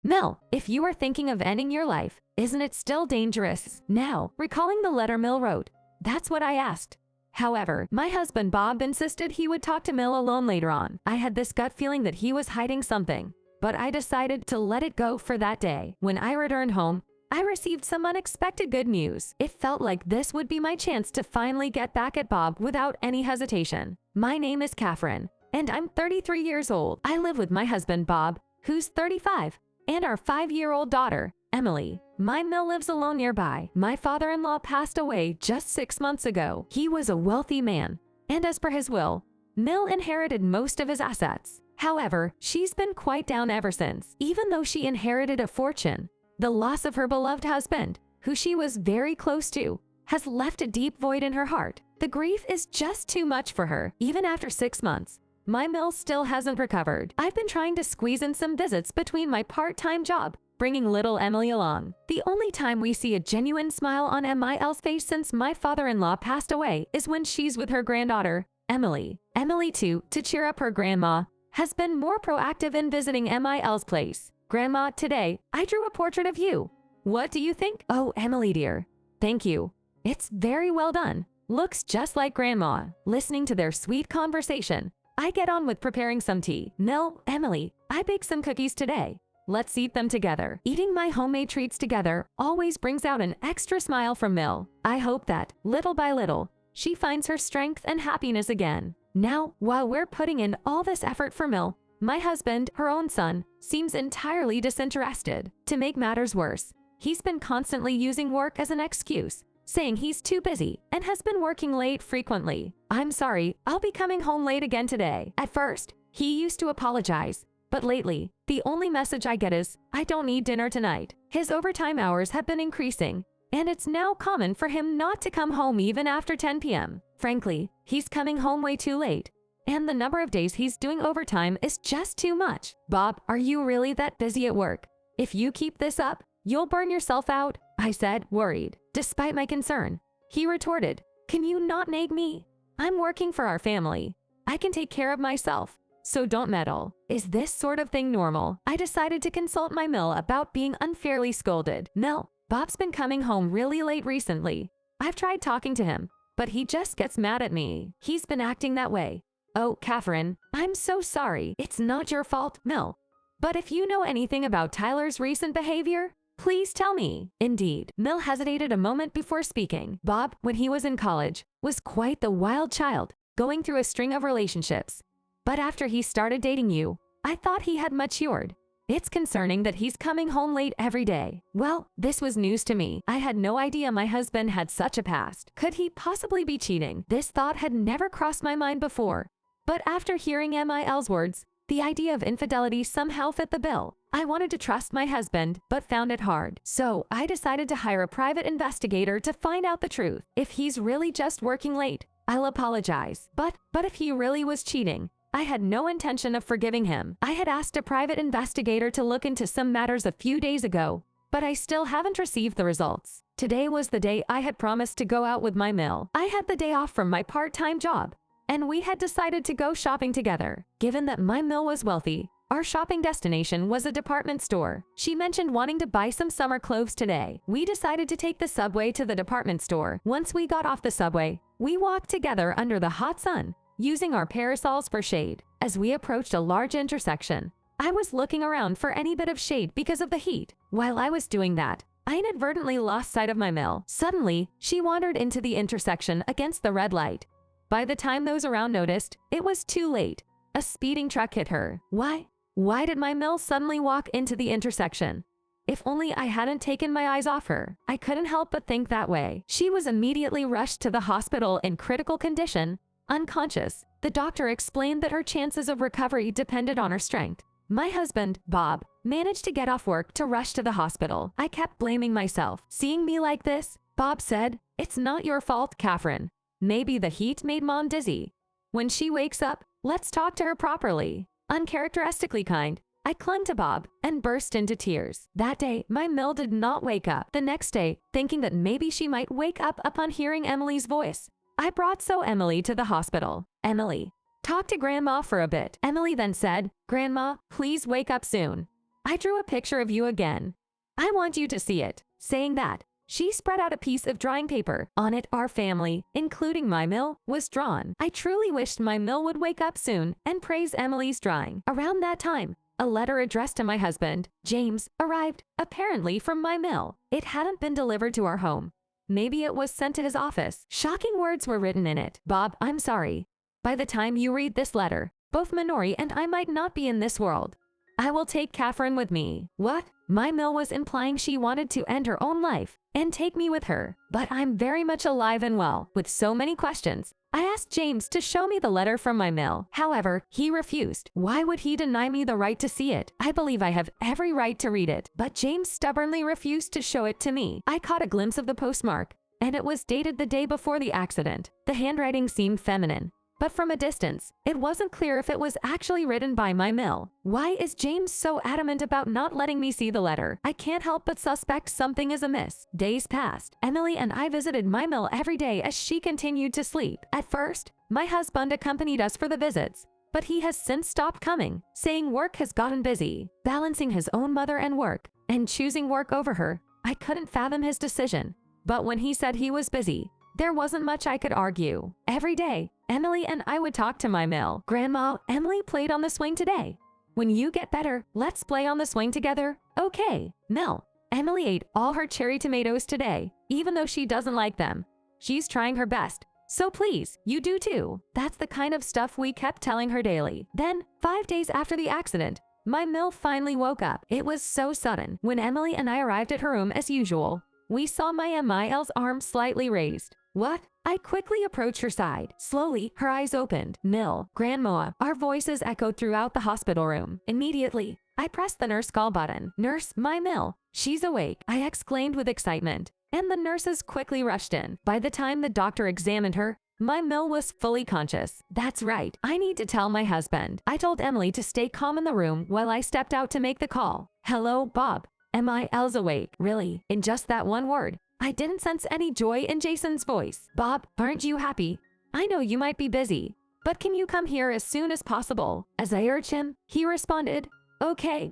Mill, if you are thinking of ending your life, isn't it still dangerous? Now, recalling the letter Mill wrote, that's what I asked. However, my husband Bob insisted he would talk to Mill alone later on. I had this gut feeling that he was hiding something, but I decided to let it go for that day. When I returned home, I received some unexpected good news. It felt like this would be my chance to finally get back at Bob without any hesitation. My name is Catherine, and I'm 33 years old. I live with my husband Bob, who's 35, and our 5-year-old daughter, Emily. My Mill lives alone nearby. My father-in-law passed away just 6 months ago. He was a wealthy man, and as per his will, Mill inherited most of his assets. However, she's been quite down ever since. Even though she inherited a fortune, the loss of her beloved husband, who she was very close to, has left a deep void in her heart. The grief is just too much for her. Even after 6 months, my Mill still hasn't recovered. I've been trying to squeeze in some visits between my part-time job, bringing little Emily along. The only time we see a genuine smile on Emil's face since my father-in-law passed away is when she's with her granddaughter, Emily. Emily, too, to cheer up her grandma, has been more proactive in visiting Emil's place. Grandma, today, I drew a portrait of you. What do you think? Oh, Emily dear, thank you. It's very well done. Looks just like Grandma. Listening to their sweet conversation, I get on with preparing some tea. No, Emily, I baked some cookies today. Let's eat them together. Eating my homemade treats together always brings out an extra smile from Mill. I hope that, little by little, she finds her strength and happiness again. Now, while we're putting in all this effort for Mill, my husband, her own son, seems entirely disinterested. To make matters worse, he's been constantly using work as an excuse, saying he's too busy and has been working late frequently. I'm sorry, I'll be coming home late again today. At first, he used to apologize, but lately, the only message I get is, I don't need dinner tonight. His overtime hours have been increasing, and it's now common for him not to come home even after 10 p.m. Frankly, he's coming home way too late, and the number of days he's doing overtime is just too much. Bob, are you really that busy at work? If you keep this up, you'll burn yourself out, I said, worried. Despite my concern, he retorted, can you not nag me? I'm working for our family. I can take care of myself, so don't meddle. Is this sort of thing normal? I decided to consult my Mill about being unfairly scolded. Mill, Bob's been coming home really late recently. I've tried talking to him, but he just gets mad at me. He's been acting that way. Oh, Catherine, I'm so sorry. It's not your fault, Mill. But if you know anything about Tyler's recent behavior, please tell me. Indeed. Mill hesitated a moment before speaking. Bob, when he was in college, was quite the wild child, going through a string of relationships. But after he started dating you, I thought he had matured. It's concerning that he's coming home late every day. Well, this was news to me. I had no idea my husband had such a past. Could he possibly be cheating? This thought had never crossed my mind before. But after hearing Mil's words, the idea of infidelity somehow fit the bill. I wanted to trust my husband, but found it hard. So I decided to hire a private investigator to find out the truth. If he's really just working late, I'll apologize. But if he really was cheating, I had no intention of forgiving him. I had asked a private investigator to look into some matters a few days ago, but I still haven't received the results. Today was the day I had promised to go out with my Mill. I had the day off from my part-time job, and we had decided to go shopping together. Given that my Mill was wealthy, our shopping destination was a department store. She mentioned wanting to buy some summer clothes today. We decided to take the subway to the department store. Once we got off the subway, we walked together under the hot sun, using our parasols for shade. As we approached a large intersection, I was looking around for any bit of shade because of the heat. While I was doing that, I inadvertently lost sight of my Mill. Suddenly, she wandered into the intersection against the red light. By the time those around noticed, it was too late. A speeding truck hit her. Why did my Mill suddenly walk into the intersection? If only I hadn't taken my eyes off her. I couldn't help but think that way. She was immediately rushed to the hospital in critical condition, unconscious. The doctor explained that her chances of recovery depended on her strength. My husband, Bob, managed to get off work to rush to the hospital. I kept blaming myself. Seeing me like this, Bob said, "It's not your fault, Catherine. Maybe the heat made Mom dizzy. When she wakes up, let's talk to her properly." Uncharacteristically kind, I clung to Bob and burst into tears. That day, my Mill did not wake up. The next day, thinking that maybe she might wake up upon hearing Emily's voice, I brought Emily to the hospital. Emily, talk to Grandma for a bit. Emily then said, "Grandma, please wake up soon." I drew a picture of you again. I want you to see it." Saying that, she spread out a piece of drawing paper. On it, our family, including my Mill, was drawn. I truly wished my Mill would wake up soon and praise Emily's drawing. Around that time, a letter addressed to my husband, James, arrived, apparently from my Mill. It hadn't been delivered to our home. Maybe it was sent to his office. Shocking words were written in it. "Bob, I'm sorry. By the time you read this letter, both Minori and I might not be in this world. I will take Catherine with me." What? My Mill was implying she wanted to end her own life and take me with her. But I'm very much alive and well. With so many questions, I asked James to show me the letter from my Mill. However, he refused. Why would he deny me the right to see it? I believe I have every right to read it. But James stubbornly refused to show it to me. I caught a glimpse of the postmark, and it was dated the day before the accident. The handwriting seemed feminine, but from a distance, it wasn't clear if it was actually written by my Mill. Why is James so adamant about not letting me see the letter? I can't help but suspect something is amiss. Days passed. Emily and I visited my Mill every day as she continued to sleep. At first, my husband accompanied us for the visits, but he has since stopped coming, saying work has gotten busy. Balancing his own mother and work, and choosing work over her, I couldn't fathom his decision. But when he said he was busy, there wasn't much I could argue. Every day, Emily and I would talk to my Mill. "Grandma, Emily played on the swing today. When you get better, let's play on the swing together." "Okay." "Mill, Emily ate all her cherry tomatoes today, even though she doesn't like them. She's trying her best, so please, you do too." That's the kind of stuff we kept telling her daily. Then, 5 days after the accident, my Mill finally woke up. It was so sudden. When Emily and I arrived at her room as usual, we saw my Emil's arm slightly raised. "What?" I quickly approached her side. Slowly, her eyes opened. "Mill, Grandma." Our voices echoed throughout the hospital room. Immediately, I pressed the nurse call button. "Nurse, my Mill. She's awake," I exclaimed with excitement, and the nurses quickly rushed in. By the time the doctor examined her, my Mill was fully conscious. That's right, I need to tell my husband. I told Emily to stay calm in the room while I stepped out to make the call. "Hello, Bob. Emil's awake." Really? In just that one word, I didn't sense any joy in Jason's voice. "Bob, aren't you happy? I know you might be busy, but can you come here as soon as possible?" As I urged him, he responded, Okay.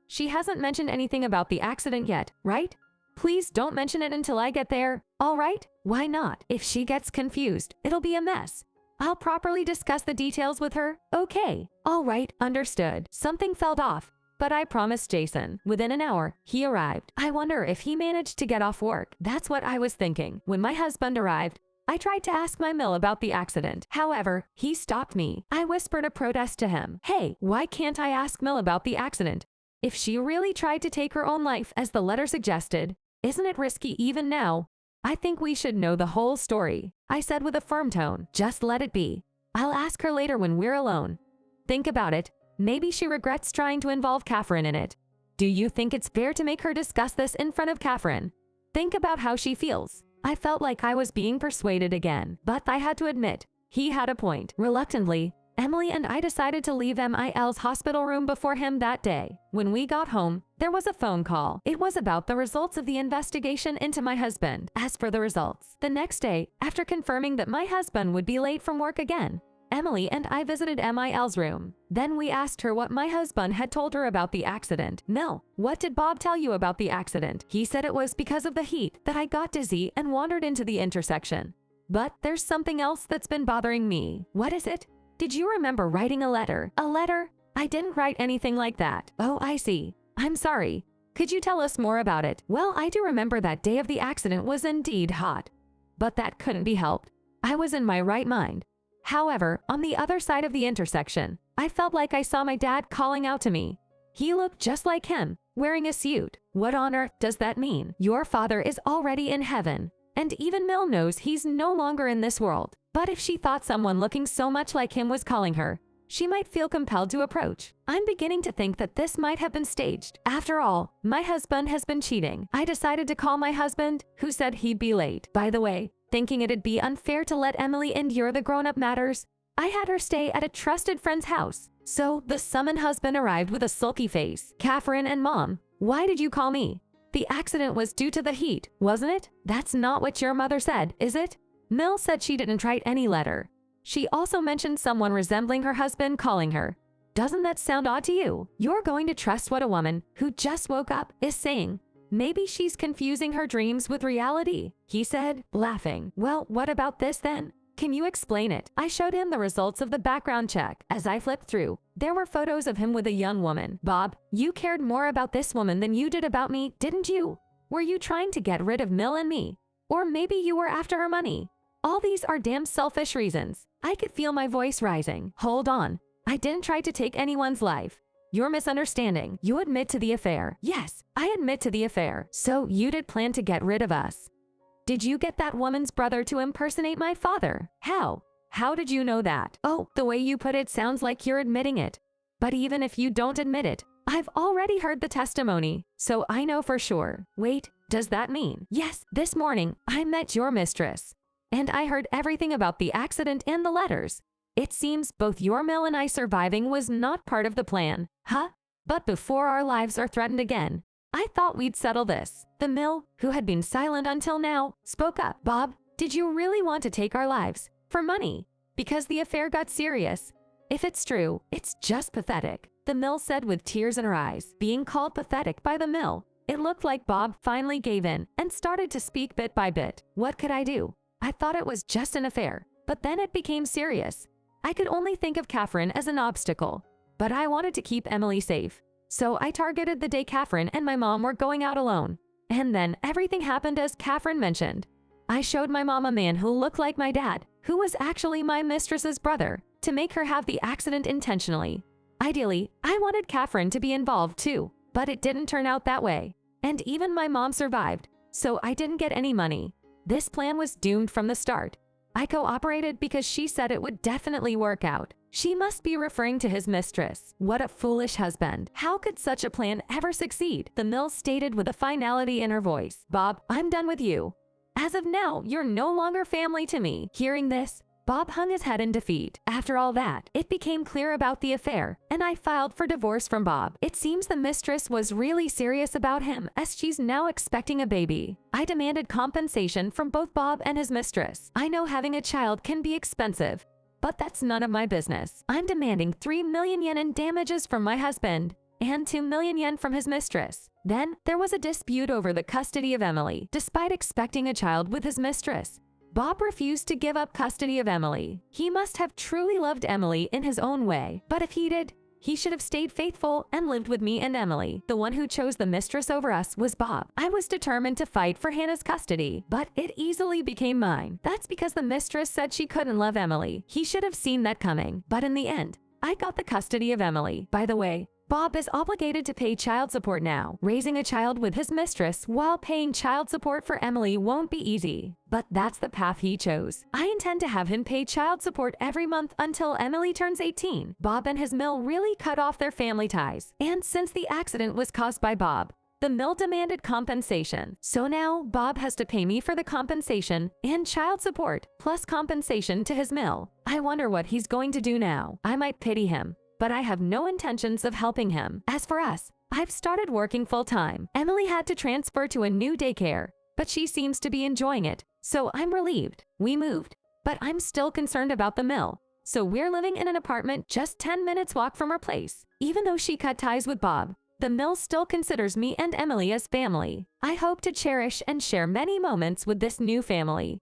She hasn't mentioned anything about the accident yet, right? Please don't mention it until I get there, all right?" "Why not? If she gets confused, it'll be a mess. I'll properly discuss the details with her." "Okay. All right, understood." Something felt off, but I promised Jason. Within an hour, he arrived. I wonder if he managed to get off work. That's what I was thinking. When my husband arrived, I tried to ask my Mill about the accident. However, he stopped me. I whispered a protest to him. "Hey, why can't I ask Mill about the accident? If she really tried to take her own life as the letter suggested, isn't it risky even now? I think we should know the whole story," I said with a firm tone. "Just let it be. I'll ask her later when we're alone. Think about it. Maybe she regrets trying to involve Catherine in it. Do you think it's fair to make her discuss this in front of Catherine? Think about how she feels." I felt like I was being persuaded again, but I had to admit, he had a point. Reluctantly, Emily and I decided to leave Mil's hospital room before him that day. When we got home, there was a phone call. It was about the results of the investigation into my husband. As for the results, the next day, after confirming that my husband would be late from work again, Emily and I visited Mil's room. Then we asked her what my husband had told her about the accident. "Mill, what did Bob tell you about the accident?" "He said it was because of the heat that I got dizzy and wandered into the intersection. But there's something else that's been bothering me." "What is it?" "Did you remember writing a letter?" "A letter? I didn't write anything like that." "Oh, I see. I'm sorry. Could you tell us more about it?" "Well, I do remember that day of the accident was indeed hot. But that couldn't be helped. I was in my right mind. However, on the other side of the intersection, I felt like I saw my dad calling out to me. He looked just like him, wearing a suit." "What on earth does that mean?" "Your father is already in heaven, and even Mill knows he's no longer in this world. But if she thought someone looking so much like him was calling her, she might feel compelled to approach. I'm beginning to think that this might have been staged. After all, my husband has been cheating." I decided to call my husband, who said he'd be late. By the way, thinking it'd be unfair to let Emily endure the grown-up matters, I had her stay at a trusted friend's house. So the summoned husband arrived with a sulky face. "Catherine and Mom, why did you call me? The accident was due to the heat, wasn't it?" "That's not what your mother said, is it?" "Mill said she didn't write any letter. She also mentioned someone resembling her husband calling her. Doesn't that sound odd to you? You're going to trust what a woman who just woke up is saying. Maybe she's confusing her dreams with reality, he said, laughing. Well, what about this then? Can you explain it? I showed him the results of the background check. As I flipped through, there were photos of him with a young woman. Bob, you cared more about this woman than you did about me, didn't you? Were you trying to get rid of Mill and me? Or maybe you were after her money? All these are damn selfish reasons. I could feel my voice rising. Hold on. I didn't try to take anyone's life. You're misunderstanding. You admit to the affair. Yes, I admit to the affair. So you did plan to get rid of us. Did you get that woman's brother to impersonate my father? How? How did you know that? Oh, the way you put it sounds like you're admitting it. But even if you don't admit it, I've already heard the testimony, so I know for sure. Wait, does that mean? Yes, this morning, I met your mistress. And I heard everything about the accident and the letters. It seems both your Mill and I surviving was not part of the plan. Huh? But before our lives are threatened again, I thought we'd settle this. The Mill, who had been silent until now, spoke up. Bob, did you really want to take our lives? For money? Because the affair got serious? If it's true, it's just pathetic. The Mill said with tears in her eyes. Being called pathetic by the Mill, it looked like Bob finally gave in and started to speak bit by bit. What could I do? I thought it was just an affair, but then it became serious. I could only think of Catherine as an obstacle, but I wanted to keep Emily safe. So I targeted the day Catherine and my mom were going out alone. And then everything happened as Catherine mentioned. I showed my mom a man who looked like my dad, who was actually my mistress's brother, to make her have the accident intentionally. Ideally, I wanted Catherine to be involved too, but it didn't turn out that way. And even my mom survived, so I didn't get any money. This plan was doomed from the start. I cooperated because she said it would definitely work out. She must be referring to his mistress. What a foolish husband. How could such a plan ever succeed? The Mill stated with a finality in her voice. Bob, I'm done with you. As of now, you're no longer family to me. Hearing this, Bob hung his head in defeat. After all that, it became clear about the affair, and I filed for divorce from Bob. It seems the mistress was really serious about him, as she's now expecting a baby. I demanded compensation from both Bob and his mistress. I know having a child can be expensive, but that's none of my business. I'm demanding 3 million yen in damages from my husband and 2 million yen from his mistress. Then there was a dispute over the custody of Emily. Despite expecting a child with his mistress, Bob refused to give up custody of Emily. He must have truly loved Emily in his own way, but if he did, he should have stayed faithful and lived with me and Emily. The one who chose the mistress over us was Bob. I was determined to fight for Hannah's custody, but it easily became mine. That's because the mistress said she couldn't love Emily. He should have seen that coming, but in the end, I got the custody of Emily. By the way, Bob is obligated to pay child support now. Raising a child with his mistress while paying child support for Emily won't be easy, but that's the path he chose. I intend to have him pay child support every month until Emily turns 18. Bob and his Mill really cut off their family ties, and since the accident was caused by Bob, the Mill demanded compensation. So now Bob has to pay me for the compensation and child support, plus compensation to his Mill. I wonder what he's going to do now. I might pity him, but I have no intentions of helping him. As for us, I've started working full-time. Emily had to transfer to a new daycare, but she seems to be enjoying it, so I'm relieved. We moved, but I'm still concerned about the Mill, so we're living in an apartment just 10 minutes walk from our place. Even though she cut ties with Bob, the Mill still considers me and Emily as family. I hope to cherish and share many moments with this new family.